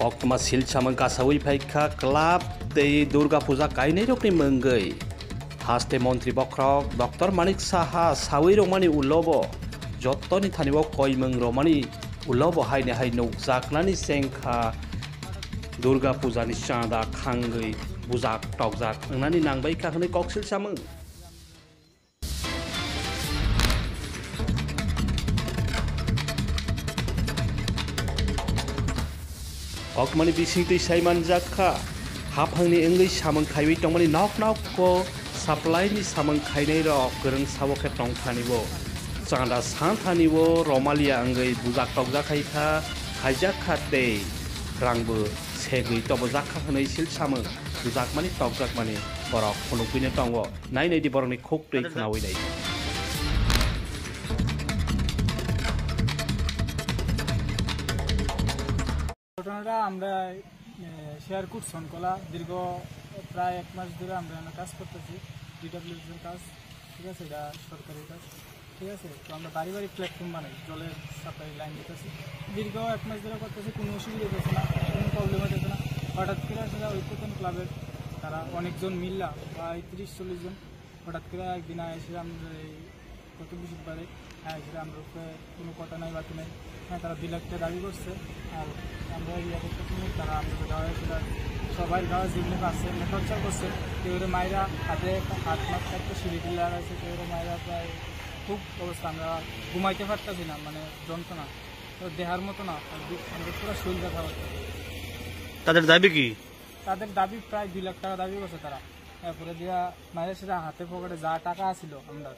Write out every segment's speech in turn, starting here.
Okma silchaman kasawi phaikha club tei Durga Puja kainai rokni mongoi haste mantri bokrok Dr. Manik Saha sawi romani ulobo jottoni thanibo koimong romani ulobo haine hai nokjaknani sengkha Durga Puja ni chanda khangoi bujak tokjak nani nangbai kha hne kok silchamang Okmani bising tei saiman jakha haphangni engei samang khaiwi tongmani nok ko supply ni samang khainai rok goreng sawoke tongthanibo chanda santhanibo romalia engei bujak tokjak khaikha khaijak khate rangbo segui tobo jakha hnei silchamang bujak mani tokjak mani borok phunukpine tongo nainai di borokni khok tei khnawi nei ঘটনাটা আমরা share করছি অনকলা দীর্ঘ প্রায় 1 মাস ধরে আমরা কাজ করতেছি DWS এর কাজ ঠিক আছে এটা সরকারি কাজ ঠিক আছে তো আমরা বাড়ি বাড়ি প্ল্যাটফর্ম বানাই জলের সাপ্লাই লাইন দিতেছি দীর্ঘ 1 মাস ধরে করতেছি কোনো অসুবিধা হচ্ছে না কোনো প্রবলেম হচ্ছে না হঠাৎ করে আসলে ঐক্যতন ক্লাবের তারা অনেকজন মিললা প্রায় 30-40 জন হঠাৎ করে একদিন এসে আমরা কত বৃহস্পতিবারে এসে আমরা কোনো কথা নাই বাকি নাই হ্যাঁ তারা 2 লাখ টাকা দাবি করছে আর আমরা ইয়া করতেছি তারা আমাদের গাঁয়ে ছিল সবাই গাঁয়ে যেগুলো আছে টর্চার করছে কেউ মায়েরা হাতে হাত মাত একটা সিঁড়ি টিলে আছে কেউ মায়েরা প্রায় খুব অবস্থা আমরা ঘুমাইতে পারতেছি না মানে যন্ত্রণা তো দেহার মতো না আমরা পুরো শরীর ব্যথা হচ্ছে তাদের দাবি কি তাদের দাবি প্রায় 2 লাখ টাকা দাবি করছে তারা তারপরে দিয়া মায়ের সেটা হাতে পকেটে যা টাকা আছিল আমরা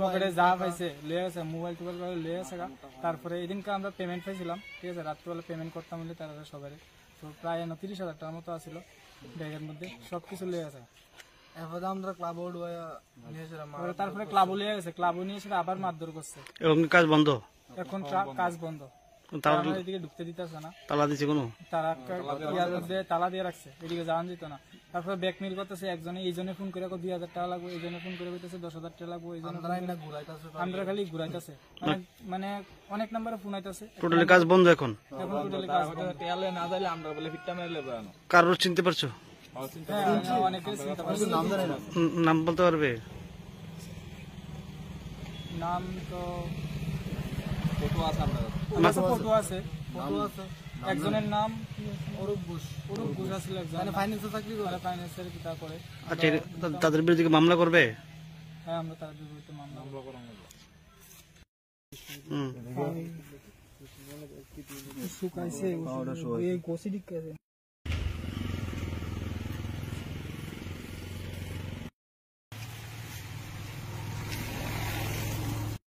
পকেটে যা পাইছে লয়ে গেছে মোবাইল টোবাইল করে লয়ে গেছে তারপরে এদিনকে আমরা পেমেন্ট পাইছিলাম ঠিক আছে রাত্রিবেলা পেমেন্ট করতাম বলে তারা সবাই তো প্রায় 30,000 টাকার মতো আসছিল ব্যাগের মধ্যে সবকিছু লয়ে গেছে এরপরে আমরা ক্লাব বোর্ড নিয়েছিলাম তারপরে ক্লাবও লয়ে গেছে ক্লাবও নিয়ে সেটা আবার মারধর করছে এবং কাজ বন্ধ এখন কাজ বন্ধ তারা এদিকে ঢুকতে দিতেছে না তালা দিছে কোনো তারা ইয়ার মধ্যে তালা দিয়ে রাখছে এদিকে যাওয়া যেত না তারপরে ব্যাকমেল করতেছে একজনে এইজনে ফোন করে 2,000 টাকা লাগবে এইজনে ফোন করে কইতেছে 10,000 টাকা লাগবে এইজনে আমরা খালি ঘুরাইতেছে মানে অনেক নম্বরে ফোন আইতাছে টোটালি কাজ বন্ধ এখন টোটালি কাজ তেলে না যাইলে আমরা বলে ফিটটা মেরে লেব কারোর চিনতে পারছো অনেকে চিনতে পারছো নাম বলতে পারবে নাম তো ফটো আছে আমরা ফটো আছে একজনের নাম অরূপ ঘোষ আছিল একজন মানে ফাইন্যান্সে চাকরি করে ফাইন্যান্সের কিতা করে আচ্ছা তাদের বিরুদ্ধে মামলা করবে হ্যাঁ আমরা তাদের বিরুদ্ধে মামলা করব শুকাইছে এই গোসিডিক